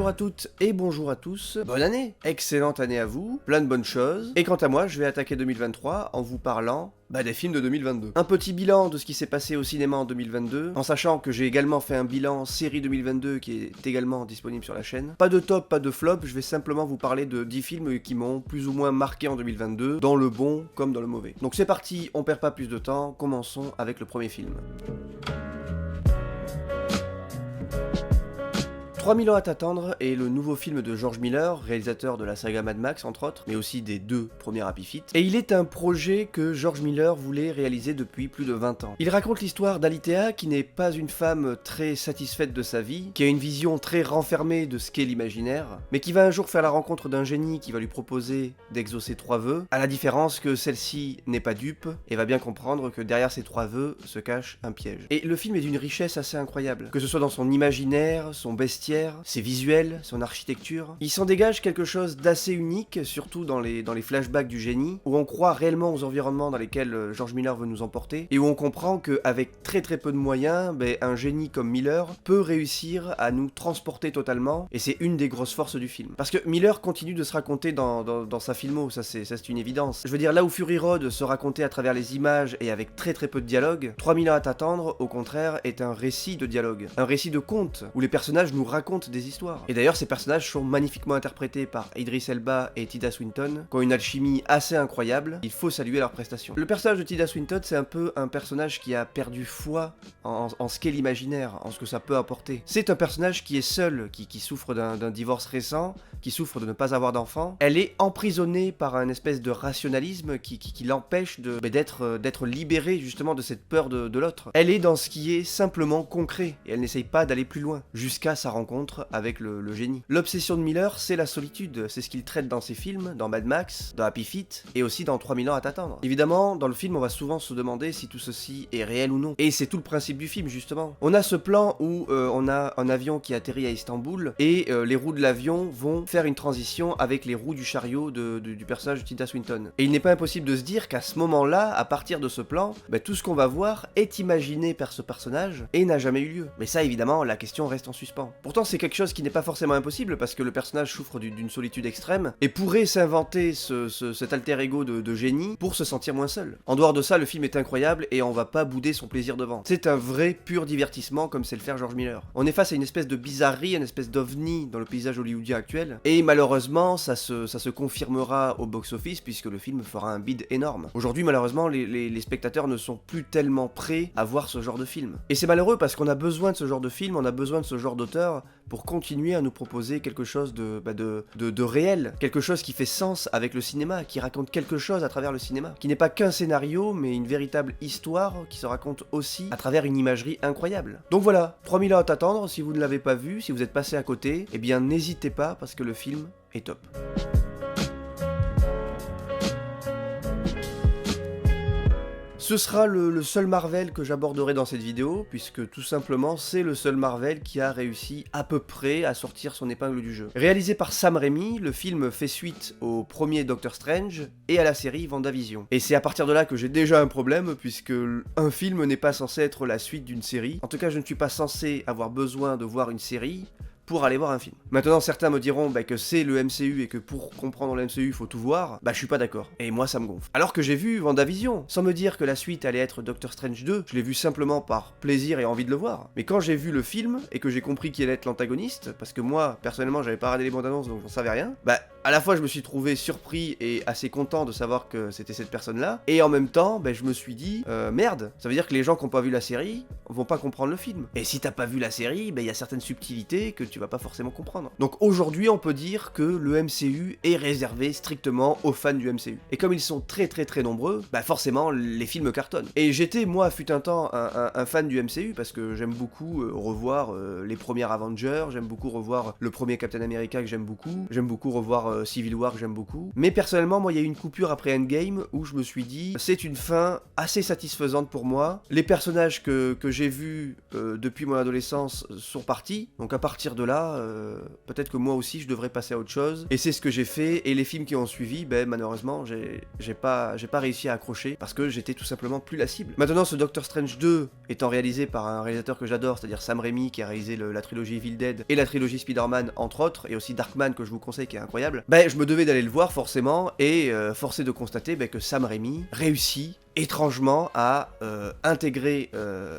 Bonjour à toutes et bonjour à tous, bonne année, excellente année à vous, plein de bonnes choses, et quant à moi je vais attaquer 2023 en vous parlant des films de 2022. Un petit bilan de ce qui s'est passé au cinéma en 2022, en sachant que j'ai également fait un bilan série 2022 qui est également disponible sur la chaîne. Pas de top, pas de flop, je vais simplement vous parler de 10 films qui m'ont plus ou moins marqué en 2022, dans le bon comme dans le mauvais. Donc c'est parti, on perd pas plus de temps, commençons avec le premier film. 3000 ans à t'attendre est le nouveau film de George Miller, réalisateur de la saga Mad Max entre autres, mais aussi des deux premiers Happy Feet. Et il est un projet que George Miller voulait réaliser depuis plus de 20 ans. Il raconte l'histoire d'Alitea qui n'est pas une femme très satisfaite de sa vie, qui a une vision très renfermée de ce qu'est l'imaginaire, mais qui va un jour faire la rencontre d'un génie qui va lui proposer d'exaucer 3 vœux, à la différence que celle-ci n'est pas dupe et va bien comprendre que derrière ces 3 vœux se cache un piège. Et le film est d'une richesse assez incroyable, que ce soit dans son imaginaire, son bestiaire, ses visuels, son architecture. Il s'en dégage quelque chose d'assez unique, surtout dans les flashbacks du génie, où on croit réellement aux environnements dans lesquels George Miller veut nous emporter, et où on comprend qu'avec très peu de moyens, un génie comme Miller peut réussir à nous transporter totalement, et c'est une des grosses forces du film. Parce que Miller continue de se raconter dans sa filmo, ça c'est une évidence. Je veux dire, là où Fury Road se racontait à travers les images et avec très peu de dialogue, 3000 ans à t'attendre, au contraire, est un récit de dialogue, un récit de conte, où les personnages nous racontent des histoires. Et d'ailleurs, ces personnages sont magnifiquement interprétés par Idris Elba et Tilda Swinton, qui ont une alchimie assez incroyable. Il faut saluer leurs prestations. Le personnage de Tilda Swinton, c'est un peu un personnage qui a perdu foi en ce qu'est l'imaginaire, en ce que ça peut apporter. C'est un personnage qui est seul, qui souffre d'un divorce récent, qui souffre de ne pas avoir d'enfant. Elle est emprisonnée par un espèce de rationalisme qui l'empêche d'être libérée justement de cette peur de l'autre. Elle est dans ce qui est simplement concret, et elle n'essaye pas d'aller plus loin, jusqu'à sa rencontre avec le génie. L'obsession de Miller, c'est la solitude, c'est ce qu'il traite dans ses films, dans Mad Max, dans Happy Feet, et aussi dans 3000 ans à t'attendre. Évidemment, dans le film, on va souvent se demander si tout ceci est réel ou non. Et c'est tout le principe du film, justement. On a ce plan où on a un avion qui atterrit à Istanbul, et les roues de l'avion vont faire une transition avec les roues du chariot du personnage de Tilda Swinton. Et il n'est pas impossible de se dire qu'à ce moment-là, à partir de ce plan, tout ce qu'on va voir est imaginé par ce personnage, et n'a jamais eu lieu. Mais ça, évidemment, la question reste en suspens. Pourtant, c'est quelque chose qui n'est pas forcément impossible parce que le personnage souffre d'une solitude extrême et pourrait s'inventer cet alter ego de génie pour se sentir moins seul. En dehors de ça, le film est incroyable et on va pas bouder son plaisir devant. C'est un vrai pur divertissement comme sait le faire George Miller. On est face à une espèce de bizarrerie, une espèce d'ovni dans le paysage hollywoodien actuel et malheureusement ça se confirmera au box-office puisque le film fera un bid énorme. Aujourd'hui malheureusement les spectateurs ne sont plus tellement prêts à voir ce genre de film. Et c'est malheureux parce qu'on a besoin de ce genre de film, on a besoin de ce genre d'auteur pour continuer à nous proposer quelque chose de réel, quelque chose qui fait sens avec le cinéma, qui raconte quelque chose à travers le cinéma, qui n'est pas qu'un scénario, mais une véritable histoire qui se raconte aussi à travers une imagerie incroyable. Donc voilà, 3000 ans à t'attendre, si vous ne l'avez pas vu, si vous êtes passé à côté, eh bien n'hésitez pas parce que le film est top. Ce sera le seul Marvel que j'aborderai dans cette vidéo, puisque tout simplement c'est le seul Marvel qui a réussi à peu près à sortir son épingle du jeu. Réalisé par Sam Raimi, le film fait suite au premier Doctor Strange et à la série WandaVision. Et c'est à partir de là que j'ai déjà un problème, puisque un film n'est pas censé être la suite d'une série. En tout cas, je ne suis pas censé avoir besoin de voir une série pour aller voir un film. Maintenant, certains me diront que c'est le MCU et que pour comprendre le MCU, il faut tout voir. Je suis pas d'accord. Et moi, ça me gonfle. Alors que j'ai vu WandaVision, sans me dire que la suite allait être Doctor Strange 2, je l'ai vu simplement par plaisir et envie de le voir. Mais quand j'ai vu le film, et que j'ai compris qui allait être l'antagoniste, parce que moi, personnellement, j'avais pas regardé les bandes annonces, donc j'en savais rien, à la fois je me suis trouvé surpris et assez content de savoir que c'était cette personne-là, et en même temps, je me suis dit, merde, ça veut dire que les gens qui n'ont pas vu la série vont pas comprendre le film. Et si t'as pas vu la série, il y a certaines subtilités que tu vas pas forcément comprendre. Donc aujourd'hui, on peut dire que le MCU est réservé strictement aux fans du MCU. Et comme ils sont très nombreux, forcément, les films cartonnent. Et j'étais, moi, fut un temps, un fan du MCU, parce que j'aime beaucoup revoir les premiers Avengers, j'aime beaucoup revoir le premier Captain America que j'aime beaucoup revoir Civil War que j'aime beaucoup. Mais personnellement, moi, il y a eu une coupure après Endgame où je me suis dit, c'est une fin assez satisfaisante pour moi. Les personnages que j'ai vus depuis mon adolescence sont partis, donc à partir de là, peut-être que moi aussi je devrais passer à autre chose. Et c'est ce que j'ai fait, et les films qui ont suivi, ben malheureusement, j'ai pas réussi à accrocher parce que j'étais tout simplement plus la cible. Maintenant, ce Doctor Strange 2 étant réalisé par un réalisateur que j'adore, c'est-à-dire Sam Raimi, qui a réalisé la trilogie Evil Dead et la trilogie Spider-Man entre autres, et aussi Darkman que je vous conseille qui est incroyable, ben je me devais d'aller le voir forcément, et force est de constater que Sam Raimi réussit étrangement à intégrer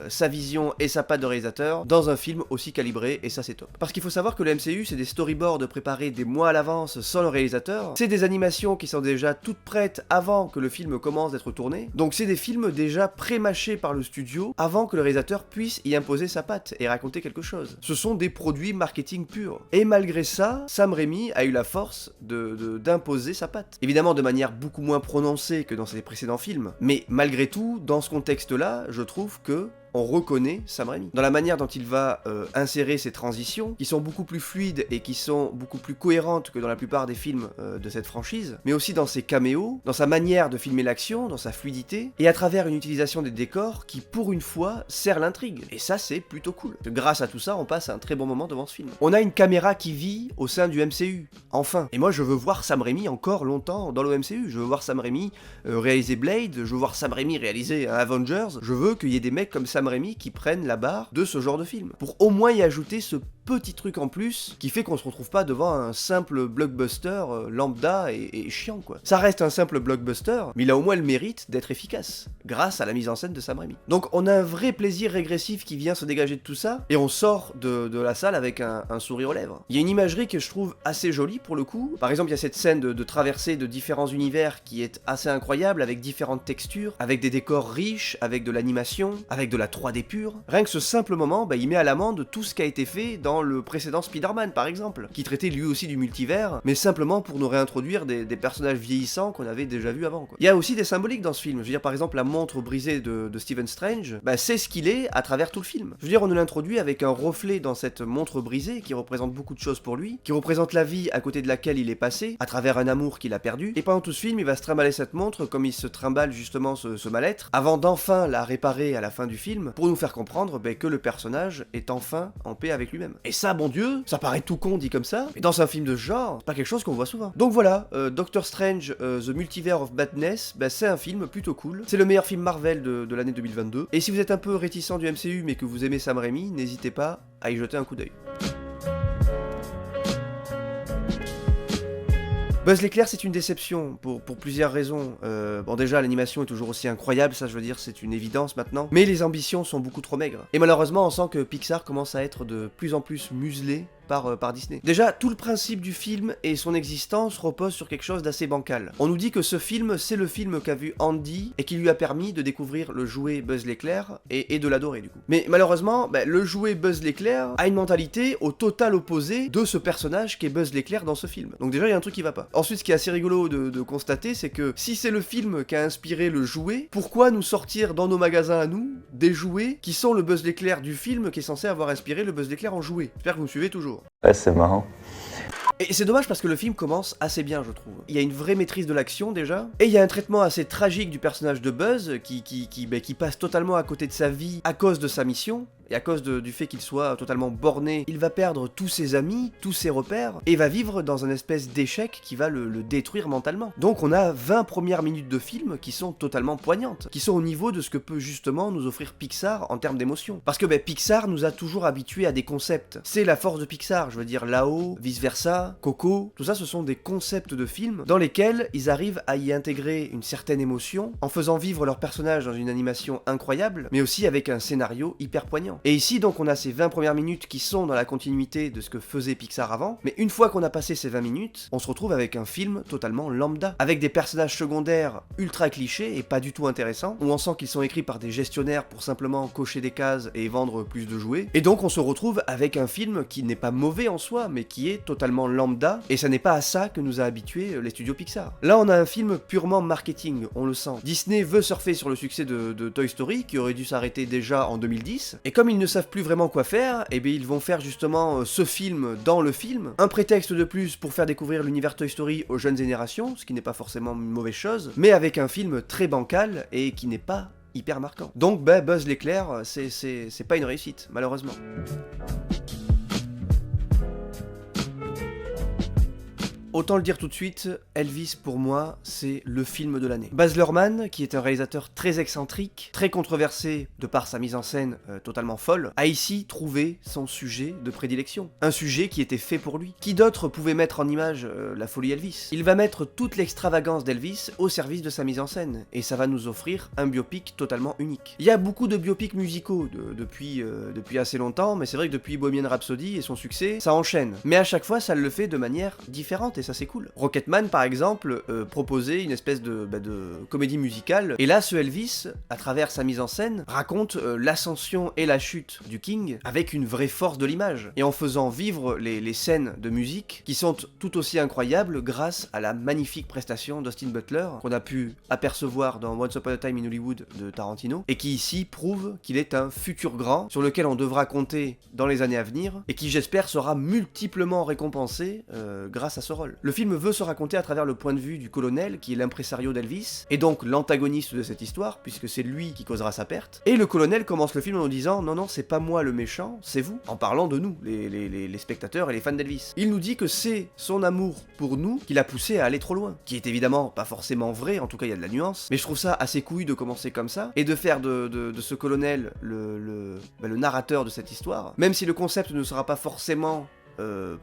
sa vision et sa patte de réalisateur dans un film aussi calibré, et ça c'est top. Parce qu'il faut savoir que le MCU c'est des storyboards préparés des mois à l'avance sans le réalisateur, c'est des animations qui sont déjà toutes prêtes avant que le film commence d'être tourné, donc c'est des films déjà pré-mâchés par le studio avant que le réalisateur puisse y imposer sa patte et raconter quelque chose. Ce sont des produits marketing purs. Et malgré ça, Sam Raimi a eu la force d'imposer sa patte. Évidemment de manière beaucoup moins prononcée que dans ses précédents films, mais malgré tout, dans ce contexte-là, je trouve que on reconnaît Sam Raimi. Dans la manière dont il va insérer ces transitions, qui sont beaucoup plus fluides et qui sont beaucoup plus cohérentes que dans la plupart des films de cette franchise, mais aussi dans ses caméos, dans sa manière de filmer l'action, dans sa fluidité, et à travers une utilisation des décors qui, pour une fois, sert l'intrigue. Et ça, c'est plutôt cool. Grâce à tout ça, on passe un très bon moment devant ce film. On a une caméra qui vit au sein du MCU, enfin. Et moi, je veux voir Sam Raimi encore longtemps dans le MCU. Je veux voir Sam Raimi réaliser Blade, je veux voir Sam Raimi réaliser Avengers, je veux qu'il y ait des mecs comme Sam Raimi qui prennent la barre de ce genre de film, pour au moins y ajouter ce petit truc en plus qui fait qu'on se retrouve pas devant un simple blockbuster lambda et chiant quoi. Ça reste un simple blockbuster, mais il a au moins le mérite d'être efficace, grâce à la mise en scène de Sam Raimi. Donc on a un vrai plaisir régressif qui vient se dégager de tout ça, et on sort de la salle avec un sourire aux lèvres. Il y a une imagerie que je trouve assez jolie pour le coup. Par exemple, il y a cette scène de traversée de différents univers qui est assez incroyable, avec différentes textures, avec des décors riches, avec de l'animation, avec de la 3D pure. Rien que ce simple moment, il met à l'amende tout ce qui a été fait dans le précédent Spider-Man par exemple, qui traitait lui aussi du multivers, mais simplement pour nous réintroduire des personnages vieillissants qu'on avait déjà vus avant quoi. Il y a aussi des symboliques dans ce film, je veux dire par exemple la montre brisée de Stephen Strange, c'est ce qu'il est à travers tout le film. Je veux dire, on nous l'introduit avec un reflet dans cette montre brisée qui représente beaucoup de choses pour lui, qui représente la vie à côté de laquelle il est passé, à travers un amour qu'il a perdu, et pendant tout ce film il va se trimballer cette montre comme il se trimballe justement ce mal-être, avant d'enfin la réparer à la fin du film, pour nous faire comprendre que le personnage est enfin en paix avec lui-même. Et ça, bon Dieu, ça paraît tout con dit comme ça, mais dans un film de ce genre, c'est pas quelque chose qu'on voit souvent. Donc voilà, Doctor Strange, The Multiverse of Madness, c'est un film plutôt cool. C'est le meilleur film Marvel de l'année 2022. Et si vous êtes un peu réticent du MCU mais que vous aimez Sam Raimi, n'hésitez pas à y jeter un coup d'œil. Buzz l'éclair, c'est une déception pour plusieurs raisons. Bon déjà, l'animation est toujours aussi incroyable, ça je veux dire, c'est une évidence maintenant. Mais les ambitions sont beaucoup trop maigres. Et malheureusement, on sent que Pixar commence à être de plus en plus muselé par Disney. Déjà, tout le principe du film et son existence repose sur quelque chose d'assez bancal. On nous dit que ce film, c'est le film qu'a vu Andy et qui lui a permis de découvrir le jouet Buzz l'éclair et de l'adorer du coup. Mais malheureusement, le jouet Buzz l'éclair a une mentalité au total opposé de ce personnage qui est Buzz l'éclair dans ce film. Donc déjà, il y a un truc qui va pas. Ensuite, ce qui est assez rigolo de constater, c'est que si c'est le film qui a inspiré le jouet, pourquoi nous sortir dans nos magasins à nous des jouets qui sont le Buzz l'éclair du film qui est censé avoir inspiré le Buzz l'éclair en jouet? J'espère que vous me suivez toujours. Ouais, c'est marrant. Et c'est dommage parce que le film commence assez bien, je trouve. Il y a une vraie maîtrise de l'action déjà, et il y a un traitement assez tragique du personnage de Buzz qui passe totalement à côté de sa vie à cause de sa mission. Et à cause du fait qu'il soit totalement borné, il va perdre tous ses amis, tous ses repères, et va vivre dans un espèce d'échec qui va le détruire mentalement. Donc on a 20 premières minutes de film qui sont totalement poignantes, qui sont au niveau de ce que peut justement nous offrir Pixar en termes d'émotion. Parce que Pixar nous a toujours habitués à des concepts. C'est la force de Pixar, je veux dire Là-haut, vice versa, Coco, tout ça ce sont des concepts de films dans lesquels ils arrivent à y intégrer une certaine émotion, en faisant vivre leurs personnages dans une animation incroyable, mais aussi avec un scénario hyper poignant. Et ici donc on a ces 20 premières minutes qui sont dans la continuité de ce que faisait Pixar avant, mais une fois qu'on a passé ces 20 minutes, on se retrouve avec un film totalement lambda, avec des personnages secondaires ultra clichés et pas du tout intéressants, où on sent qu'ils sont écrits par des gestionnaires pour simplement cocher des cases et vendre plus de jouets, et donc on se retrouve avec un film qui n'est pas mauvais en soi, mais qui est totalement lambda, et ça n'est pas à ça que nous a habitués les studios Pixar. Là on a un film purement marketing, on le sent. Disney veut surfer sur le succès de Toy Story, qui aurait dû s'arrêter déjà en 2010, et comme comme ils ne savent plus vraiment quoi faire, eh bien ils vont faire justement ce film dans le film, un prétexte de plus pour faire découvrir l'univers Toy Story aux jeunes générations, ce qui n'est pas forcément une mauvaise chose, mais avec un film très bancal et qui n'est pas hyper marquant. Donc Buzz l'éclair, c'est pas une réussite, malheureusement. Autant le dire tout de suite, Elvis pour moi, c'est le film de l'année. Baz Luhrmann, qui est un réalisateur très excentrique, très controversé de par sa mise en scène totalement folle, a ici trouvé son sujet de prédilection. Un sujet qui était fait pour lui. Qui d'autre pouvait mettre en image la folie Elvis? Il va mettre toute l'extravagance d'Elvis au service de sa mise en scène, et ça va nous offrir un biopic totalement unique. Il y a beaucoup de biopics musicaux depuis assez longtemps, mais c'est vrai que depuis Bohemian Rhapsody et son succès, ça enchaîne. Mais à chaque fois, ça le fait de manière différente, et ça c'est cool. Rocketman par exemple proposait une espèce de comédie musicale, et là ce Elvis, à travers sa mise en scène, raconte l'ascension et la chute du King avec une vraie force de l'image, et en faisant vivre les scènes de musique qui sont tout aussi incroyables grâce à la magnifique prestation d'Austin Butler qu'on a pu apercevoir dans Once Upon a Time in Hollywood de Tarantino, et qui ici prouve qu'il est un futur grand sur lequel on devra compter dans les années à venir, et qui j'espère sera multiplement récompensé grâce à ce rôle. Le film veut se raconter à travers le point de vue du colonel, qui est l'impresario d'Elvis, et donc l'antagoniste de cette histoire, puisque c'est lui qui causera sa perte. Et le colonel commence le film en nous disant « Non, non, c'est pas moi le méchant, c'est vous », en parlant de nous, les spectateurs et les fans d'Elvis. Il nous dit que c'est son amour pour nous qui l'a poussé à aller trop loin, qui est évidemment pas forcément vrai, en tout cas il y a de la nuance, mais je trouve ça assez couillu de commencer comme ça, et de faire de ce colonel le narrateur de cette histoire, même si le concept ne sera pas forcément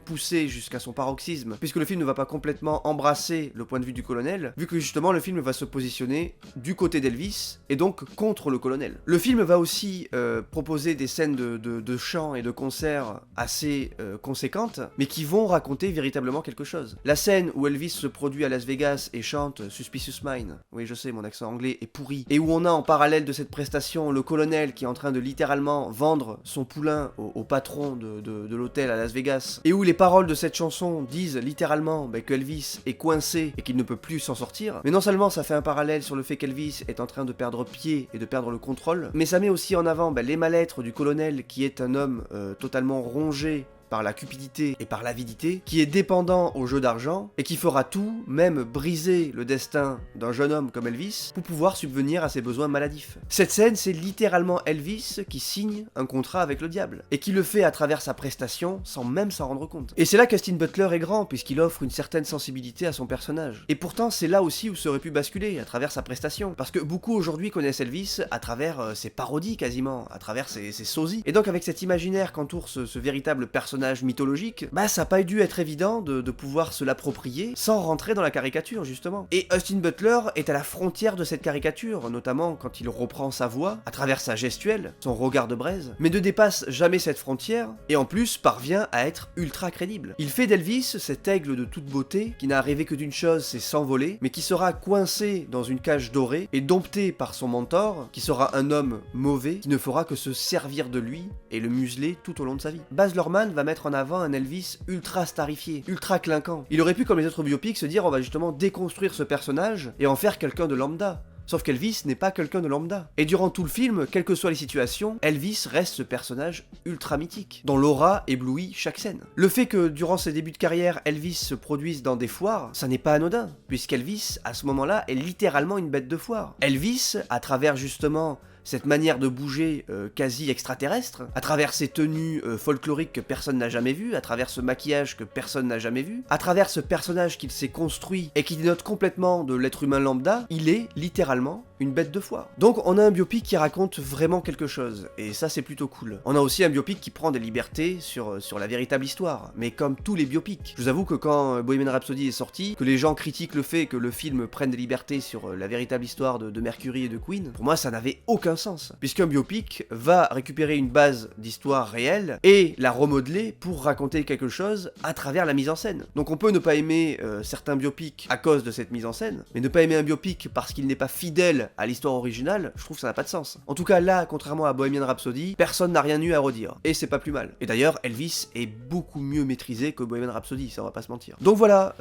poussé jusqu'à son paroxysme, puisque le film ne va pas complètement embrasser le point de vue du colonel, vu que justement le film va se positionner du côté d'Elvis, et donc contre le colonel. Le film va aussi proposer des scènes de chant et de concert assez conséquentes, mais qui vont raconter véritablement quelque chose. La scène où Elvis se produit à Las Vegas et chante Suspicious Mind, oui je sais, mon accent anglais est pourri, et où on a en parallèle de cette prestation le colonel qui est en train de littéralement vendre son poulain au patron de l'hôtel à Las Vegas, et où les paroles de cette chanson disent littéralement que Elvis est coincé et qu'il ne peut plus s'en sortir. Mais non seulement ça fait un parallèle sur le fait qu'Elvis est en train de perdre pied et de perdre le contrôle, mais ça met aussi en avant les mal-être du colonel, qui est un homme totalement rongé par la cupidité et par l'avidité, qui est dépendant au jeu d'argent, et qui fera tout, même briser le destin d'un jeune homme comme Elvis, pour pouvoir subvenir à ses besoins maladifs. Cette scène, c'est littéralement Elvis qui signe un contrat avec le diable, et qui le fait à travers sa prestation, sans même s'en rendre compte. Et c'est là qu'Austin Butler est grand, puisqu'il offre une certaine sensibilité à son personnage. Et pourtant, c'est là aussi où ça aurait pu basculer, à travers sa prestation, parce que beaucoup aujourd'hui connaissent Elvis à travers ses parodies quasiment, à travers ses sosies. Et donc avec cet imaginaire qu'entoure ce véritable personnage mythologique, ça n'a pas dû être évident de pouvoir se l'approprier sans rentrer dans la caricature justement. Et Austin Butler est à la frontière de cette caricature, notamment quand il reprend sa voix, à travers sa gestuelle, son regard de braise, mais ne dépasse jamais cette frontière, et en plus parvient à être ultra crédible. Il fait d'Elvis cet aigle de toute beauté, qui n'a rêvé que d'une chose, c'est s'envoler, mais qui sera coincé dans une cage dorée, et dompté par son mentor, qui sera un homme mauvais, qui ne fera que se servir de lui, et le museler tout au long de sa vie. Baz Luhrmann va mettre en avant un Elvis ultra starifié, ultra clinquant. Il aurait pu, comme les autres biopics, se dire on va justement déconstruire ce personnage et en faire quelqu'un de lambda. Sauf qu'Elvis n'est pas quelqu'un de lambda. Et durant tout le film, quelles que soient les situations, Elvis reste ce personnage ultra mythique, dont l'aura éblouit chaque scène. Le fait que durant ses débuts de carrière, Elvis se produise dans des foires, ça n'est pas anodin, puisqu'Elvis, à ce moment-là, est littéralement une bête de foire. Elvis, à travers justement cette manière de bouger quasi extraterrestre, à travers ces tenues folkloriques que personne n'a jamais vues, à travers ce maquillage que personne n'a jamais vu, à travers ce personnage qu'il s'est construit et qui dénote complètement de l'être humain lambda, il est littéralement une bête de foire. Donc on a un biopic qui raconte vraiment quelque chose, et ça c'est plutôt cool. On a aussi un biopic qui prend des libertés sur la véritable histoire, mais comme tous les biopics. Je vous avoue que quand Bohemian Rhapsody est sorti, que les gens critiquent le fait que le film prenne des libertés sur la véritable histoire de Mercury et de Queen, pour moi ça n'avait aucun sens, puisqu'un biopic va récupérer une base d'histoire réelle et la remodeler pour raconter quelque chose à travers la mise en scène. Donc on peut ne pas aimer certains biopics à cause de cette mise en scène, mais ne pas aimer un biopic parce qu'il n'est pas fidèle à l'histoire originale, je trouve que ça n'a pas de sens. En tout cas là, contrairement à Bohemian Rhapsody, personne n'a rien eu à redire, et c'est pas plus mal. Et d'ailleurs, Elvis est beaucoup mieux maîtrisé que Bohemian Rhapsody, ça on va pas se mentir. Donc voilà,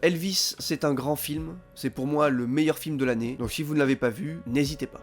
Elvis c'est un grand film, c'est pour moi le meilleur film de l'année, donc si vous ne l'avez pas vu, n'hésitez pas.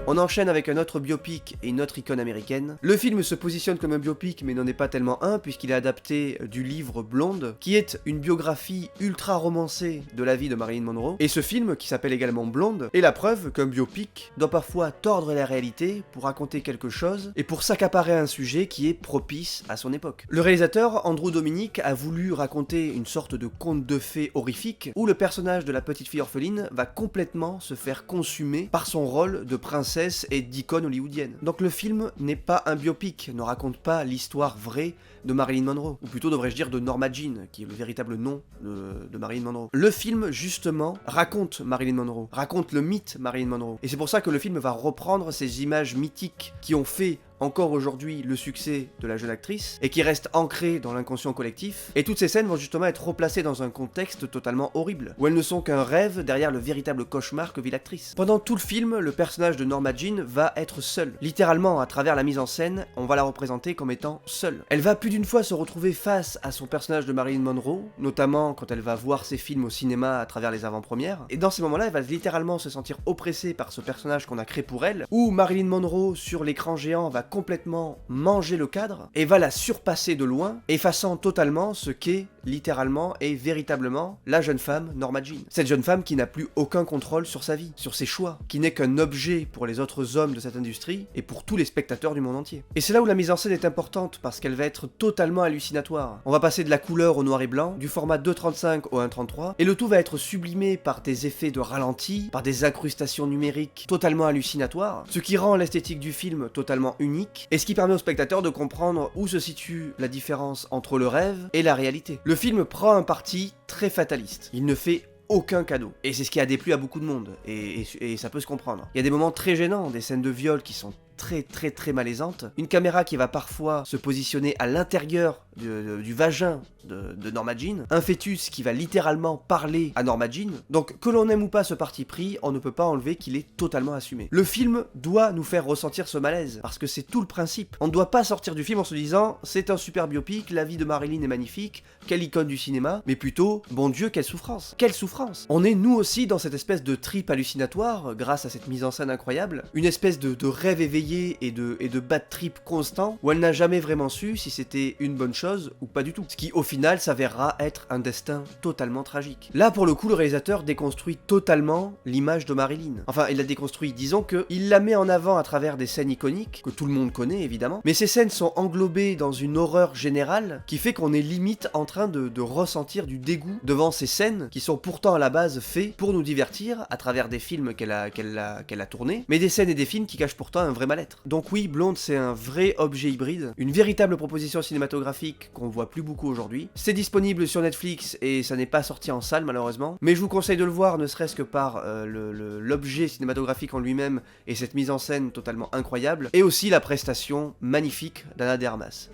On enchaîne avec un autre biopic et une autre icône américaine. Le film se positionne comme un biopic, mais n'en est pas tellement un, puisqu'il est adapté du livre Blonde, qui est une biographie ultra romancée de la vie de Marilyn Monroe. Et ce film, qui s'appelle également Blonde, est la preuve qu'un biopic doit parfois tordre la réalité pour raconter quelque chose et pour s'accaparer un sujet qui est propice à son époque. Le réalisateur, Andrew Dominik, a voulu raconter une sorte de conte de fées horrifique où le personnage de la petite fille orpheline va complètement se faire consumer par son rôle de princesse et d'icône hollywoodienne. Donc le film n'est pas un biopic, ne raconte pas l'histoire vraie de Marilyn Monroe, ou plutôt devrais-je dire de Norma Jean, qui est le véritable nom de Marilyn Monroe. Le film, justement, raconte Marilyn Monroe, raconte le mythe Marilyn Monroe. Et c'est pour ça que le film va reprendre ces images mythiques qui ont fait encore aujourd'hui le succès de la jeune actrice, et qui restent ancrées dans l'inconscient collectif, et toutes ces scènes vont justement être replacées dans un contexte totalement horrible, où elles ne sont qu'un rêve derrière le véritable cauchemar que vit l'actrice. Pendant tout le film, le personnage de Norma Jean va être seule. Littéralement, à travers la mise en scène, on va la représenter comme étant seule. Elle va plus d'une fois se retrouver face à son personnage de Marilyn Monroe, notamment quand elle va voir ses films au cinéma à travers les avant-premières, et dans ces moments-là, elle va littéralement se sentir oppressée par ce personnage qu'on a créé pour elle, où Marilyn Monroe, sur l'écran géant, va complètement manger le cadre et va la surpasser de loin, effaçant totalement ce qu'est littéralement et véritablement la jeune femme Norma Jean. Cette jeune femme qui n'a plus aucun contrôle sur sa vie, sur ses choix, qui n'est qu'un objet pour les autres hommes de cette industrie et pour tous les spectateurs du monde entier. Et c'est là où la mise en scène est importante, parce qu'elle va être totalement hallucinatoire. On va passer de la couleur au noir et blanc, du format 2.35 au 1.33, et le tout va être sublimé par des effets de ralenti, par des incrustations numériques totalement hallucinatoires, ce qui rend l'esthétique du film totalement unique, et ce qui permet au spectateur de comprendre où se situe la différence entre le rêve et la réalité. Le film prend un parti très fataliste. Il ne fait aucun cadeau. Et c'est ce qui a déplu à beaucoup de monde, et ça peut se comprendre. Il y a des moments très gênants, des scènes de viol qui sont très malaisantes, une caméra qui va parfois se positionner à l'intérieur du vagin de Norma Jean, un fœtus qui va littéralement parler à Norma Jean. Donc que l'on aime ou pas ce parti pris, on ne peut pas enlever qu'il est totalement assumé. Le film doit nous faire ressentir ce malaise, parce que c'est tout le principe. On ne doit pas sortir du film en se disant c'est un super biopic, la vie de Marilyn est magnifique, quelle icône du cinéma, mais plutôt bon Dieu, quelle souffrance. Quelle souffrance. On est nous aussi dans cette espèce de trip hallucinatoire grâce à cette mise en scène incroyable, une espèce de rêve éveillé et de bad trip constant où elle n'a jamais vraiment su si c'était une bonne chose ou pas du tout. Ce qui au final s'avérera être un destin totalement tragique. Là pour le coup le réalisateur déconstruit totalement l'image de Marilyn. Enfin il la déconstruit, disons que il la met en avant à travers des scènes iconiques que tout le monde connaît évidemment, mais ces scènes sont englobées dans une horreur générale qui fait qu'on est limite en train de ressentir du dégoût devant ces scènes qui sont pourtant à la base faits pour nous divertir à travers des films qu'elle a tournés, mais des scènes et des films qui cachent pourtant un vrai mal-être. Donc oui, Blonde c'est un vrai objet hybride, une véritable proposition cinématographique qu'on voit plus beaucoup aujourd'hui. C'est disponible sur Netflix et ça n'est pas sorti en salle malheureusement, mais je vous conseille de le voir ne serait-ce que par l'objet cinématographique en lui-même et cette mise en scène totalement incroyable, et aussi la prestation magnifique d'Anna de Armas.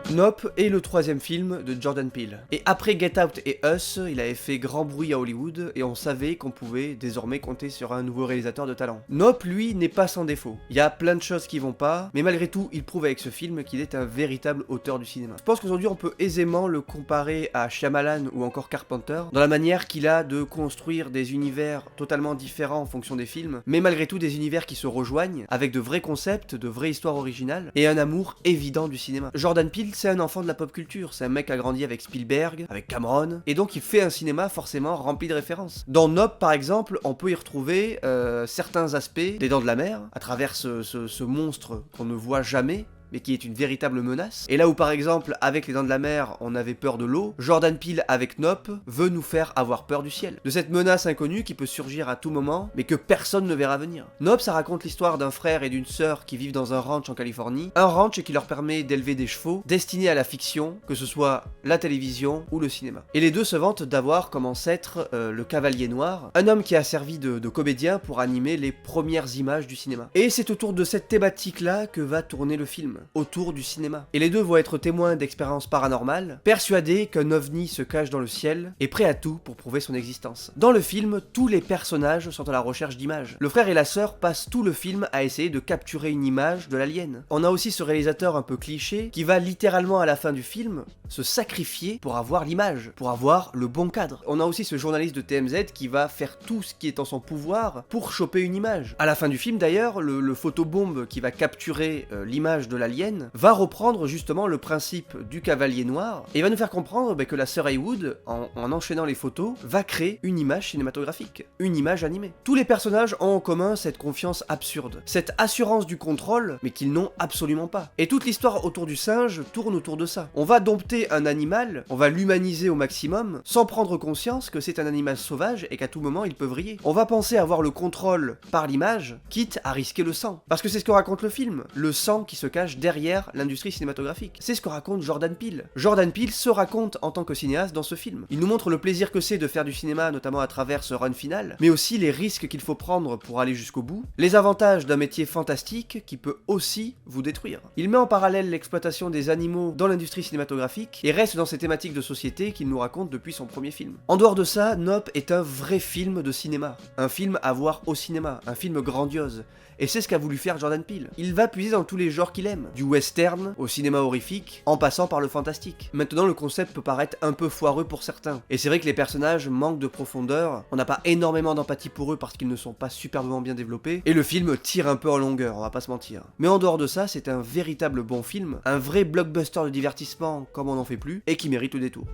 Nope est le troisième film de Jordan Peele. Et après Get Out et Us, il avait fait grand bruit à Hollywood et on savait qu'on pouvait désormais compter sur un nouveau réalisateur de talent. Nope, lui, n'est pas sans défaut. Il y a plein de choses qui vont pas, mais malgré tout, il prouve avec ce film qu'il est un véritable auteur du cinéma. Je pense qu'aujourd'hui, on peut aisément le comparer à Shyamalan ou encore Carpenter, dans la manière qu'il a de construire des univers totalement différents en fonction des films, mais malgré tout des univers qui se rejoignent, avec de vrais concepts, de vraies histoires originales, et un amour évident du cinéma. Jordan Peele, c'est un enfant de la pop culture, c'est un mec qui a grandi avec Spielberg, avec Cameron, et donc il fait un cinéma forcément rempli de références. Dans Nope par exemple, on peut y retrouver certains aspects des Dents de la Mer, à travers ce monstre qu'on ne voit jamais, mais qui est une véritable menace. Et là où par exemple, avec Les Dents de la Mer, on avait peur de l'eau, Jordan Peele avec Nope veut nous faire avoir peur du ciel. De cette menace inconnue qui peut surgir à tout moment, mais que personne ne verra venir. Nope, ça raconte l'histoire d'un frère et d'une sœur qui vivent dans un ranch en Californie. Un ranch qui leur permet d'élever des chevaux, destinés à la fiction, que ce soit la télévision ou le cinéma. Et les deux se vantent d'avoir comme ancêtre le Cavalier Noir, un homme qui a servi de comédien pour animer les premières images du cinéma. Et c'est autour de cette thématique-là que va tourner le film. autour du cinéma. Et les deux vont être témoins d'expériences paranormales, persuadés qu'un ovni se cache dans le ciel et prêts à tout pour prouver son existence. Dans le film, tous les personnages sont à la recherche d'images. Le frère et la sœur passent tout le film à essayer de capturer une image de l'alien. On a aussi ce réalisateur un peu cliché qui va littéralement à la fin du film se sacrifier pour avoir l'image, pour avoir le bon cadre. On a aussi ce journaliste de TMZ qui va faire tout ce qui est en son pouvoir pour choper une image. À la fin du film d'ailleurs, le photobombe qui va capturer l'image de l'alien va reprendre justement le principe du cavalier noir et va nous faire comprendre que la sœur Heywood, en enchaînant les photos, va créer une image cinématographique, une image animée. Tous les personnages ont en commun cette confiance absurde, cette assurance du contrôle, mais qu'ils n'ont absolument pas. Et toute l'histoire autour du singe tourne autour de ça. On va dompter un animal, on va l'humaniser au maximum, sans prendre conscience que c'est un animal sauvage et qu'à tout moment il peut vriller. On va penser avoir le contrôle par l'image, quitte à risquer le sang. Parce que c'est ce que raconte le film, le sang qui se cache derrière l'industrie cinématographique. C'est ce que raconte Jordan Peele. Jordan Peele se raconte en tant que cinéaste dans ce film. Il nous montre le plaisir que c'est de faire du cinéma, notamment à travers ce run final, mais aussi les risques qu'il faut prendre pour aller jusqu'au bout, les avantages d'un métier fantastique qui peut aussi vous détruire. Il met en parallèle l'exploitation des animaux dans l'industrie cinématographique et reste dans ces thématiques de société qu'il nous raconte depuis son premier film. En dehors de ça, Nope est un vrai film de cinéma, un film à voir au cinéma, un film grandiose. Et c'est ce qu'a voulu faire Jordan Peele. Il va puiser dans tous les genres qu'il aime, du western au cinéma horrifique, en passant par le fantastique. Maintenant, le concept peut paraître un peu foireux pour certains. Et c'est vrai que les personnages manquent de profondeur, on n'a pas énormément d'empathie pour eux parce qu'ils ne sont pas superbement bien développés, et le film tire un peu en longueur, on va pas se mentir. Mais en dehors de ça, c'est un véritable bon film, un vrai blockbuster de divertissement comme on n'en fait plus, et qui mérite le détour.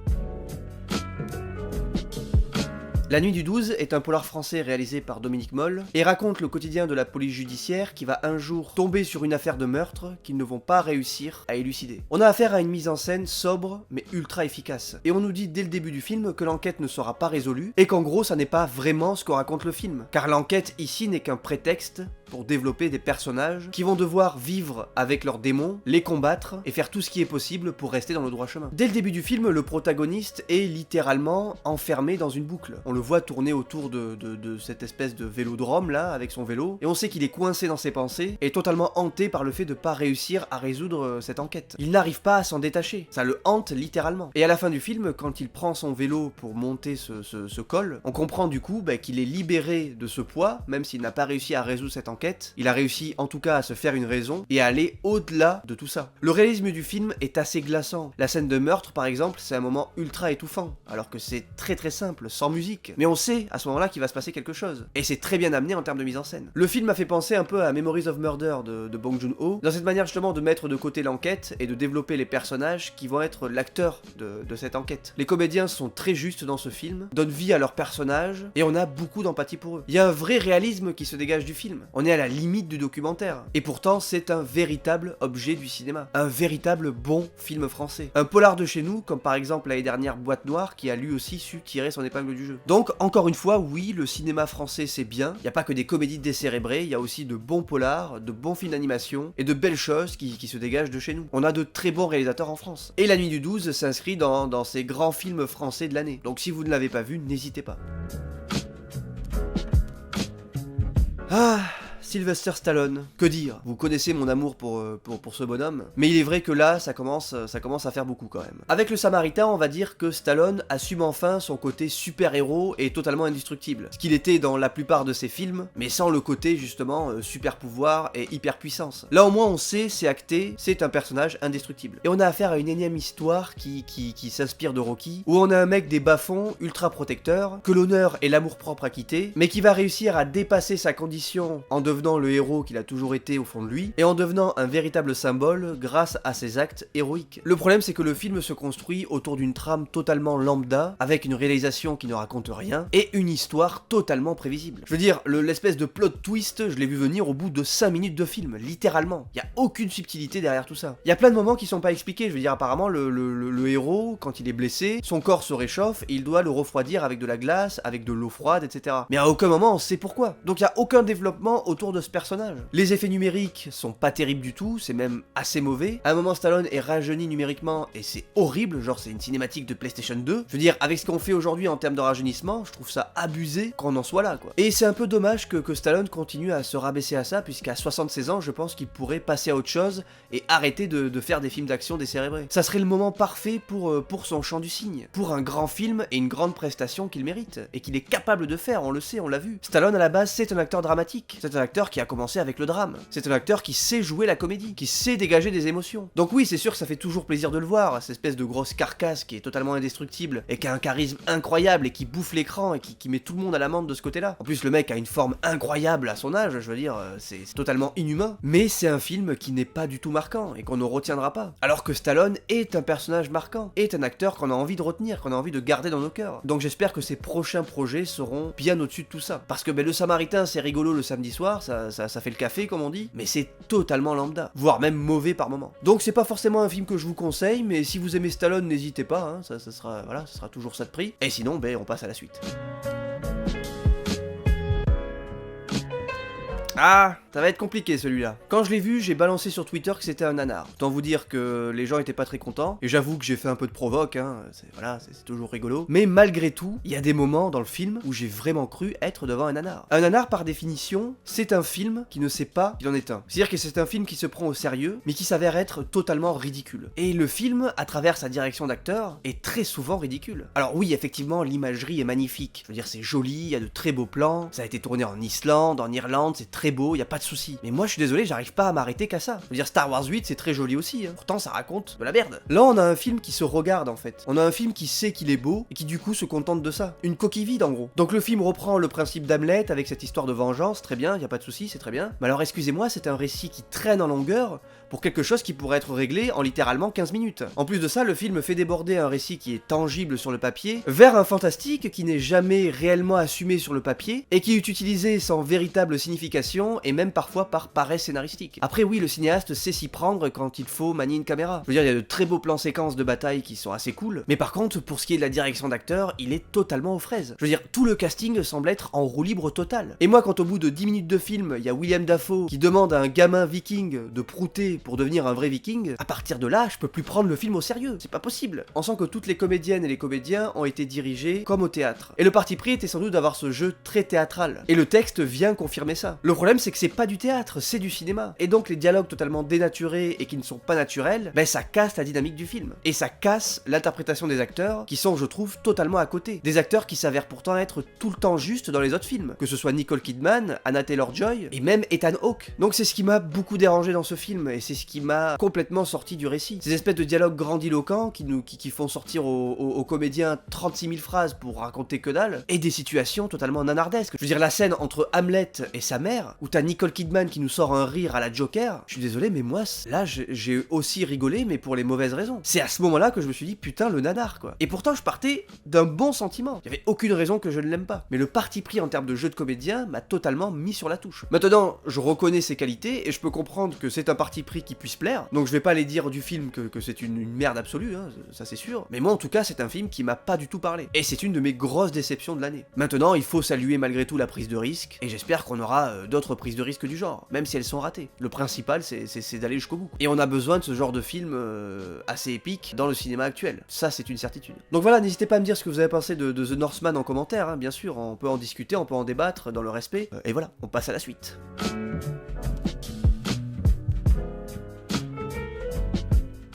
La Nuit du 12 est un polar français réalisé par Dominique Moll et raconte le quotidien de la police judiciaire qui va un jour tomber sur une affaire de meurtre qu'ils ne vont pas réussir à élucider. On a affaire à une mise en scène sobre mais ultra efficace. Et on nous dit dès le début du film que l'enquête ne sera pas résolue et qu'en gros ça n'est pas vraiment ce que raconte le film. Car l'enquête ici n'est qu'un prétexte pour développer des personnages qui vont devoir vivre avec leurs démons, les combattre et faire tout ce qui est possible pour rester dans le droit chemin. Dès le début du film, le protagoniste est littéralement enfermé dans une boucle. On le voit tourner autour de cette espèce de vélodrome là, avec son vélo, et on sait qu'il est coincé dans ses pensées et totalement hanté par le fait de pas réussir à résoudre cette enquête. Il n'arrive pas à s'en détacher, ça le hante littéralement. Et à la fin du film, quand il prend son vélo pour monter ce col, on comprend du coup qu'il est libéré de ce poids, même s'il n'a pas réussi à résoudre cette enquête. Il a réussi en tout cas à se faire une raison et à aller au-delà de tout ça. Le réalisme du film est assez glaçant. La scène de meurtre par exemple, c'est un moment ultra étouffant, alors que c'est très très simple, sans musique. Mais on sait à ce moment-là qu'il va se passer quelque chose. Et c'est très bien amené en termes de mise en scène. Le film m'a fait penser un peu à Memories of Murder de Bong Joon-ho, dans cette manière justement de mettre de côté l'enquête et de développer les personnages qui vont être l'acteur de cette enquête. Les comédiens sont très justes dans ce film, donnent vie à leurs personnages et on a beaucoup d'empathie pour eux. Il y a un vrai réalisme qui se dégage du film. On est à la limite du documentaire. Et pourtant, c'est un véritable objet du cinéma. Un véritable bon film français. Un polar de chez nous, comme par exemple l'année dernière Boîte Noire, qui a lui aussi su tirer son épingle du jeu. Donc, encore une fois, oui, le cinéma français c'est bien. Il n'y a pas que des comédies décérébrées, il y a aussi de bons polars, de bons films d'animation et de belles choses qui se dégagent de chez nous. On a de très bons réalisateurs en France. Et La Nuit du 12 s'inscrit dans ces grands films français de l'année. Donc si vous ne l'avez pas vu, n'hésitez pas. Ah, Sylvester Stallone, que dire? Vous connaissez mon amour pour ce bonhomme, mais il est vrai que là, ça commence à faire beaucoup quand même. Avec Le Samaritain, on va dire que Stallone assume enfin son côté super-héros et totalement indestructible, ce qu'il était dans la plupart de ses films, mais sans le côté justement super-pouvoir et hyper-puissance. Là au moins on sait, c'est acté, c'est un personnage indestructible. Et on a affaire à une énième histoire qui s'inspire de Rocky, où on a un mec des bas-fonds, ultra protecteur, que l'honneur et l'amour-propre a quitté, mais qui va réussir à dépasser sa condition en devenant le héros qu'il a toujours été au fond de lui, et en devenant un véritable symbole grâce à ses actes héroïques. Le problème c'est que le film se construit autour d'une trame totalement lambda, avec une réalisation qui ne raconte rien, et une histoire totalement prévisible. Je veux dire, l'espèce de plot twist, je l'ai vu venir au bout de 5 minutes de film, littéralement. Il y a aucune subtilité derrière tout ça. Il y a plein de moments qui sont pas expliqués, je veux dire, apparemment le héros, quand il est blessé, son corps se réchauffe, et il doit le refroidir avec de la glace, avec de l'eau froide, etc. Mais à aucun moment on sait pourquoi. Donc il y a aucun développement autour autour de ce personnage. Les effets numériques sont pas terribles du tout, c'est même assez mauvais. À un moment, Stallone est rajeuni numériquement et c'est horrible, genre c'est une cinématique de PlayStation 2. Je veux dire, avec ce qu'on fait aujourd'hui en termes de rajeunissement, je trouve ça abusé qu'on en soit là, quoi. Et c'est un peu dommage que Stallone continue à se rabaisser à ça, puisqu'à 76 ans, je pense qu'il pourrait passer à autre chose et arrêter de faire des films d'action décérébrés. Ça serait le moment parfait pour son chant du cygne, pour un grand film et une grande prestation qu'il mérite, et qu'il est capable de faire, on le sait, on l'a vu. Stallone, à la base, c'est un acteur dramatique, c'est un acteur qui a commencé avec le drame, c'est un acteur qui sait jouer la comédie, qui sait dégager des émotions. Donc oui, c'est sûr que ça fait toujours plaisir de le voir, cette espèce de grosse carcasse qui est totalement indestructible, et qui a un charisme incroyable, et qui bouffe l'écran, et qui met tout le monde à l'amende de ce côté-là. En plus, le mec a une forme incroyable à son âge, je veux dire, c'est totalement inhumain. Mais c'est un film qui n'est pas du tout marquant, et qu'on ne retiendra pas. Alors que Stallone est un personnage marquant, est un acteur qu'on a envie de retenir, qu'on a envie de garder dans nos cœurs. Donc j'espère que ses prochains projets seront bien au-dessus de tout ça. Parce que le Samaritain, c'est rigolo le samedi soir, ça fait le café comme on dit, mais c'est totalement lambda, voire même mauvais par moment. Donc c'est pas forcément un film que je vous conseille, mais si vous aimez Stallone, n'hésitez pas, hein, ça sera toujours ça de prix. Et sinon, on passe à la suite. Ah, ça va être compliqué celui-là. Quand je l'ai vu, j'ai balancé sur Twitter que c'était un nanar. Autant vous dire que les gens étaient pas très contents, et j'avoue que j'ai fait un peu de provoque, hein, c'est toujours rigolo. Mais malgré tout, il y a des moments dans le film où j'ai vraiment cru être devant un nanar. Un nanar, par définition, c'est un film qui ne sait pas qu'il en est un. C'est-à-dire que c'est un film qui se prend au sérieux, mais qui s'avère être totalement ridicule. Et le film, à travers sa direction d'acteur, est très souvent ridicule. Alors oui, effectivement, l'imagerie est magnifique. Je veux dire, c'est joli, il y a de très beaux plans, ça a été tourné en Islande, en Irlande, c'est très beau, y a pas de souci. Mais moi je suis désolé, j'arrive pas à m'arrêter qu'à ça. Je veux dire, Star Wars 8 c'est très joli aussi, hein. Pourtant ça raconte de la merde. Là on a un film qui se regarde en fait. On a un film qui sait qu'il est beau et qui du coup se contente de ça. Une coquille vide en gros. Donc le film reprend le principe d'Hamlet avec cette histoire de vengeance, très bien, y a pas de souci, c'est très bien. Mais alors excusez-moi, c'est un récit qui traîne en longueur pour quelque chose qui pourrait être réglé en littéralement 15 minutes. En plus de ça, le film fait déborder un récit qui est tangible sur le papier vers un fantastique qui n'est jamais réellement assumé sur le papier et qui est utilisé sans véritable signification et même parfois par paresse scénaristique. Après oui, le cinéaste sait s'y prendre quand il faut manier une caméra. Je veux dire, il y a de très beaux plans séquences de bataille qui sont assez cool, mais par contre, pour ce qui est de la direction d'acteur, il est totalement aux fraises. Je veux dire, tout le casting semble être en roue libre totale. Et moi, quand au bout de 10 minutes de film, il y a William Dafoe qui demande à un gamin viking de prouter pour devenir un vrai viking, à partir de là, je peux plus prendre le film au sérieux. C'est pas possible. On sent que toutes les comédiennes et les comédiens ont été dirigés comme au théâtre. Et le parti pris était sans doute d'avoir ce jeu très théâtral. Et le texte vient confirmer ça. Le problème, c'est que c'est pas du théâtre, c'est du cinéma. Et donc les dialogues totalement dénaturés et qui ne sont pas naturels, ça casse la dynamique du film. Et ça casse l'interprétation des acteurs, qui sont, je trouve, totalement à côté. Des acteurs qui s'avèrent pourtant être tout le temps justes dans les autres films. Que ce soit Nicole Kidman, Anna Taylor-Joy, et même Ethan Hawke. Donc c'est ce qui m'a beaucoup dérangé dans ce film, et c'est ce qui m'a complètement sorti du récit. Ces espèces de dialogues grandiloquents qui font sortir aux comédiens 36 000 phrases pour raconter que dalle, et des situations totalement nanardesques. Je veux dire, la scène entre Hamlet et sa mère, où t'as Nicole Kidman qui nous sort un rire à la Joker, je suis désolé, mais moi, là, j'ai aussi rigolé, mais pour les mauvaises raisons. C'est à ce moment-là que je me suis dit, putain, le nanar, quoi. Et pourtant, je partais d'un bon sentiment. Il y avait aucune raison que je ne l'aime pas. Mais le parti pris en termes de jeu de comédien m'a totalement mis sur la touche. Maintenant, je reconnais ses qualités, et je peux comprendre que c'est un parti pris qui puisse plaire, donc je vais pas aller dire du film que c'est une merde absolue, hein, ça c'est sûr, mais moi en tout cas c'est un film qui m'a pas du tout parlé, et c'est une de mes grosses déceptions de l'année. Maintenant il faut saluer malgré tout la prise de risque, et j'espère qu'on aura d'autres prises de risque du genre, même si elles sont ratées. Le principal c'est d'aller jusqu'au bout, et on a besoin de ce genre de film assez épique dans le cinéma actuel, ça c'est une certitude. Donc voilà, n'hésitez pas à me dire ce que vous avez pensé de The Northman en commentaire, hein, bien sûr, on peut en discuter, on peut en débattre dans le respect, et voilà, on passe à la suite.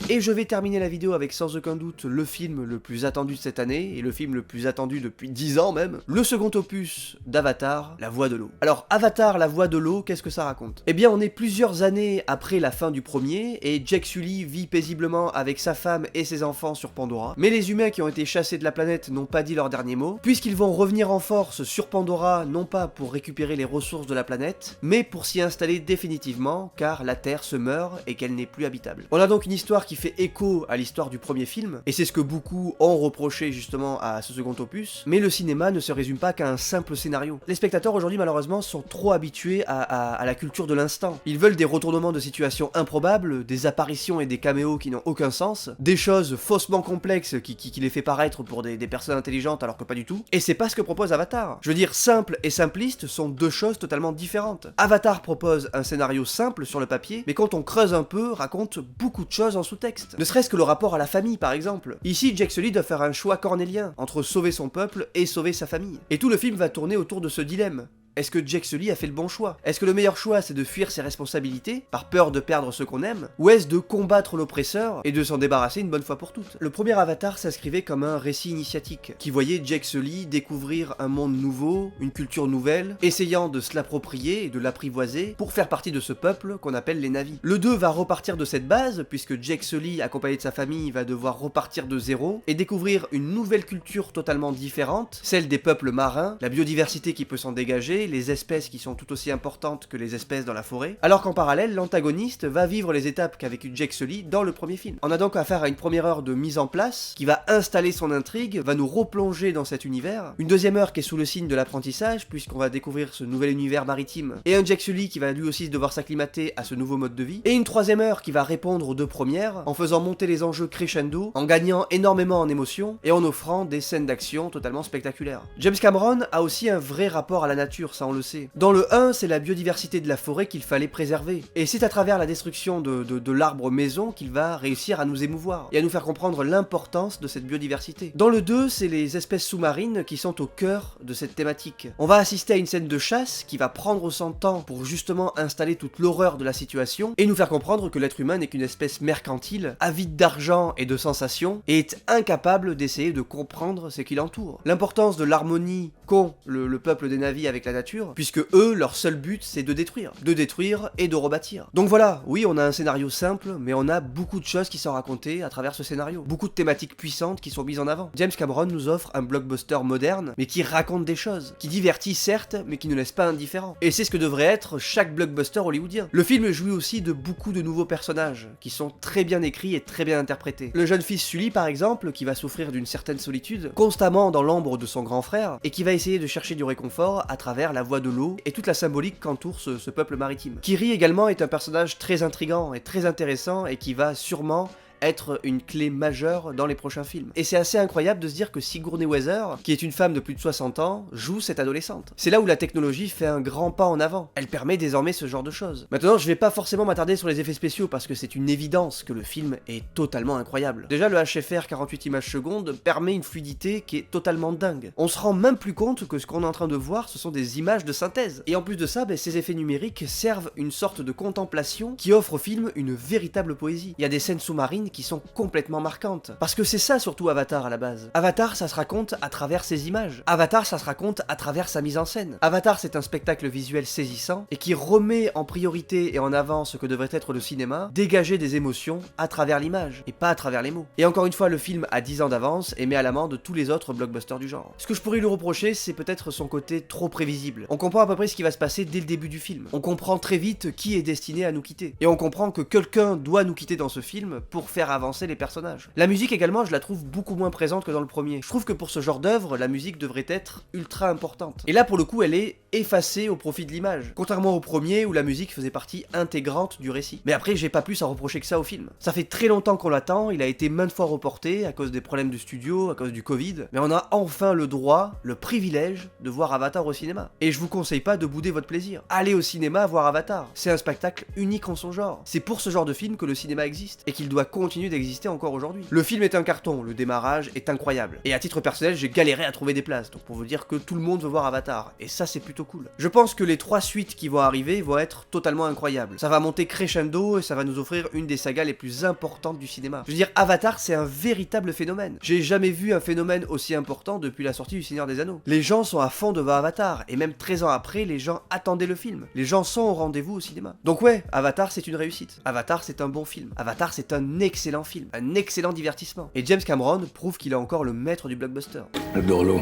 Et je vais terminer la vidéo avec sans aucun doute le film le plus attendu de cette année, et le film le plus attendu depuis 10 ans même, le second opus d'Avatar, La Voix de l'eau. Alors Avatar, La Voix de l'eau, qu'est-ce que ça raconte? Eh bien on est plusieurs années après la fin du premier, et Jake Sully vit paisiblement avec sa femme et ses enfants sur Pandora, mais les humains qui ont été chassés de la planète n'ont pas dit leur dernier mot, puisqu'ils vont revenir en force sur Pandora, non pas pour récupérer les ressources de la planète, mais pour s'y installer définitivement, car la Terre se meurt et qu'elle n'est plus habitable. On a donc une histoire qui qui fait écho à l'histoire du premier film, et c'est ce que beaucoup ont reproché justement à ce second opus, mais le cinéma ne se résume pas qu'à un simple scénario. Les spectateurs aujourd'hui malheureusement sont trop habitués à la culture de l'instant. Ils veulent des retournements de situations improbables, des apparitions et des caméos qui n'ont aucun sens, des choses faussement complexes qui les fait paraître pour des personnes intelligentes alors que pas du tout, et c'est pas ce que propose Avatar. Je veux dire, simple et simpliste sont deux choses totalement différentes. Avatar propose un scénario simple sur le papier, mais quand on creuse un peu, raconte beaucoup de choses en sous-texte. Ne serait-ce que le rapport à la famille par exemple. Ici, Jake Sully doit faire un choix cornélien entre sauver son peuple et sauver sa famille. Et tout le film va tourner autour de ce dilemme. Est-ce que Jake Sully a fait le bon choix? Est-ce que le meilleur choix c'est de fuir ses responsabilités, par peur de perdre ceux qu'on aime? Ou est-ce de combattre l'oppresseur et de s'en débarrasser une bonne fois pour toutes? Le premier Avatar s'inscrivait comme un récit initiatique, qui voyait Jake Sully découvrir un monde nouveau, une culture nouvelle, essayant de se l'approprier et de l'apprivoiser pour faire partie de ce peuple qu'on appelle les Na'vi. Le 2 va repartir de cette base, puisque Jake Sully, accompagné de sa famille, va devoir repartir de zéro et découvrir une nouvelle culture totalement différente, celle des peuples marins, la biodiversité qui peut s'en dégager, les espèces qui sont tout aussi importantes que les espèces dans la forêt, alors qu'en parallèle, l'antagoniste va vivre les étapes qu'a vécu Jake Sully dans le premier film. On a donc affaire à une première heure de mise en place, qui va installer son intrigue, va nous replonger dans cet univers, une deuxième heure qui est sous le signe de l'apprentissage, puisqu'on va découvrir ce nouvel univers maritime, et un Jake Sully qui va lui aussi devoir s'acclimater à ce nouveau mode de vie, et une troisième heure qui va répondre aux deux premières, en faisant monter les enjeux crescendo, en gagnant énormément en émotion, et en offrant des scènes d'action totalement spectaculaires. James Cameron a aussi un vrai rapport à la nature, ça on le sait. Dans le 1, c'est la biodiversité de la forêt qu'il fallait préserver. Et c'est à travers la destruction de l'arbre maison qu'il va réussir à nous émouvoir et à nous faire comprendre l'importance de cette biodiversité. Dans le 2, c'est les espèces sous-marines qui sont au cœur de cette thématique. On va assister à une scène de chasse qui va prendre son temps pour justement installer toute l'horreur de la situation et nous faire comprendre que l'être humain n'est qu'une espèce mercantile, avide d'argent et de sensations, et est incapable d'essayer de comprendre ce qui l'entoure. L'importance de l'harmonie qu'ont le peuple des Na'vi avec la nature, puisque eux, leur seul but, c'est de détruire et de rebâtir. Donc voilà, oui, on a un scénario simple, mais on a beaucoup de choses qui sont racontées à travers ce scénario. Beaucoup de thématiques puissantes qui sont mises en avant. James Cameron nous offre un blockbuster moderne, mais qui raconte des choses, qui divertit certes, mais qui ne laisse pas indifférent. Et c'est ce que devrait être chaque blockbuster hollywoodien. Le film jouit aussi de beaucoup de nouveaux personnages, qui sont très bien écrits et très bien interprétés. Le jeune fils Sully, par exemple, qui va souffrir d'une certaine solitude, constamment dans l'ombre de son grand frère, et qui va essayer de chercher du réconfort à travers la voie de l'eau et toute la symbolique qu'entoure ce peuple maritime. Kiri également est un personnage très intrigant et très intéressant et qui va sûrement être une clé majeure dans les prochains films. Et c'est assez incroyable de se dire que Sigourney Weaver, qui est une femme de plus de 60 ans, joue cette adolescente. C'est là où la technologie fait un grand pas en avant. Elle permet désormais ce genre de choses. Maintenant, je vais pas forcément m'attarder sur les effets spéciaux parce que c'est une évidence que le film est totalement incroyable. Déjà, le HFR 48 images secondes permet une fluidité qui est totalement dingue. On se rend même plus compte que ce qu'on est en train de voir, ce sont des images de synthèse. Et en plus de ça, ces effets numériques servent une sorte de contemplation qui offre au film une véritable poésie. Il y a des scènes sous-marines qui sont complètement marquantes. Parce que c'est ça surtout Avatar à la base. Avatar, ça se raconte à travers ses images. Avatar, ça se raconte à travers sa mise en scène. Avatar, c'est un spectacle visuel saisissant et qui remet en priorité et en avant ce que devrait être le cinéma, dégager des émotions à travers l'image et pas à travers les mots. Et encore une fois, le film a 10 ans d'avance et met à l'amende tous les autres blockbusters du genre. Ce que je pourrais lui reprocher, c'est peut-être son côté trop prévisible. On comprend à peu près ce qui va se passer dès le début du film. On comprend très vite qui est destiné à nous quitter. Et on comprend que quelqu'un doit nous quitter dans ce film pour faire avancer les personnages. La musique également, je la trouve beaucoup moins présente que dans le premier. Je trouve que pour ce genre d'œuvre, la musique devrait être ultra importante. Et là, pour le coup, elle est effacée au profit de l'image. Contrairement au premier, où la musique faisait partie intégrante du récit. Mais après, j'ai pas plus à reprocher que ça au film. Ça fait très longtemps qu'on l'attend, il a été maintes fois reporté à cause des problèmes du studio, à cause du Covid, mais on a enfin le droit, le privilège de voir Avatar au cinéma. Et je vous conseille pas de bouder votre plaisir. Allez au cinéma voir Avatar. C'est un spectacle unique en son genre. C'est pour ce genre de film que le cinéma existe, et qu'il doit continuer d'exister encore aujourd'hui. Le film est un carton, le démarrage est incroyable. Et à titre personnel, j'ai galéré à trouver des places, donc pour vous dire que tout le monde veut voir Avatar, et ça c'est plutôt cool. Je pense que les 3 suites qui vont arriver vont être totalement incroyables. Ça va monter crescendo et ça va nous offrir une des sagas les plus importantes du cinéma. Je veux dire, Avatar c'est un véritable phénomène. J'ai jamais vu un phénomène aussi important depuis la sortie du Seigneur des Anneaux. Les gens sont à fond devant Avatar, et même 13 ans après, les gens attendaient le film. Les gens sont au rendez-vous au cinéma. Donc ouais, Avatar c'est une réussite. Avatar c'est un bon film. Avatar c'est un excellent film. Un excellent divertissement. Et James Cameron prouve qu'il est encore le maître du blockbuster. Le Dorlo,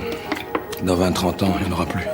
dans 20-30 ans, il n'y en aura plus.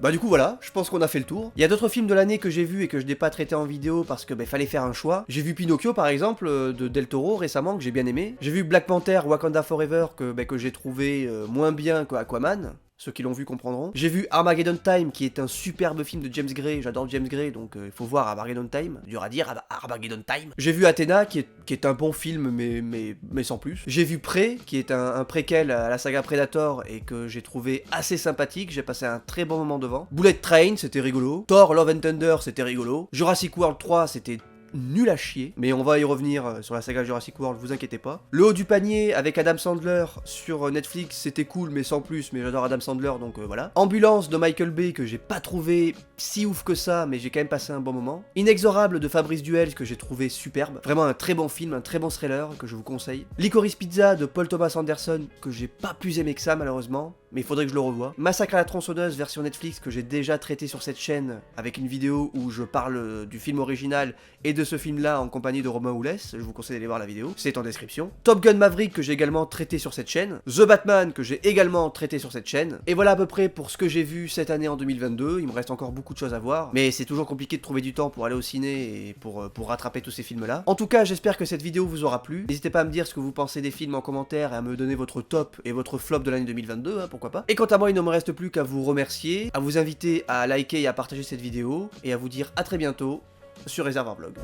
Bah du coup voilà, je pense qu'on a fait le tour. Il y a d'autres films de l'année que j'ai vus et que je n'ai pas traité en vidéo parce que fallait faire un choix. J'ai vu Pinocchio par exemple de Del Toro récemment que j'ai bien aimé. J'ai vu Black Panther Wakanda Forever que j'ai trouvé moins bien que Aquaman. Ceux qui l'ont vu comprendront. J'ai vu Armageddon Time, qui est un superbe film de James Gray. J'adore James Gray, donc il faut voir Armageddon Time. Dur à dire, Armageddon Time. J'ai vu Athena, qui est un bon film, mais sans plus. J'ai vu Prey, qui est un préquel à la saga Predator, et que j'ai trouvé assez sympathique. J'ai passé un très bon moment devant. Bullet Train, c'était rigolo. Thor, Love and Thunder, c'était rigolo. Jurassic World 3, c'était nul à chier, mais on va y revenir sur la saga Jurassic World, vous inquiétez pas. Le haut du panier avec Adam Sandler sur Netflix, c'était cool, mais sans plus, mais j'adore Adam Sandler, donc voilà. Ambulance de Michael Bay, que j'ai pas trouvé si ouf que ça, mais j'ai quand même passé un bon moment. Inexorable de Fabrice Duel, que j'ai trouvé superbe. Vraiment un très bon film, un très bon thriller, que je vous conseille. Licorice Pizza de Paul Thomas Anderson, que j'ai pas plus aimé que ça, malheureusement, mais il faudrait que je le revoie. Massacre à la tronçonneuse, version Netflix, que j'ai déjà traité sur cette chaîne, avec une vidéo où je parle du film original et de ce film-là en compagnie de Romain Oulès, je vous conseille d'aller voir la vidéo, c'est en description. Top Gun Maverick, que j'ai également traité sur cette chaîne. The Batman, que j'ai également traité sur cette chaîne. Et voilà à peu près pour ce que j'ai vu cette année en 2022, il me reste encore beaucoup de choses à voir, mais c'est toujours compliqué de trouver du temps pour aller au ciné et pour rattraper tous ces films-là. En tout cas, j'espère que cette vidéo vous aura plu. N'hésitez pas à me dire ce que vous pensez des films en commentaire et à me donner votre top et votre flop de l'année 2022, pourquoi pas. Et quant à moi, il ne me reste plus qu'à vous remercier, à vous inviter à liker et à partager cette vidéo, et à vous dire à très bientôt sur Réservoir Vlog.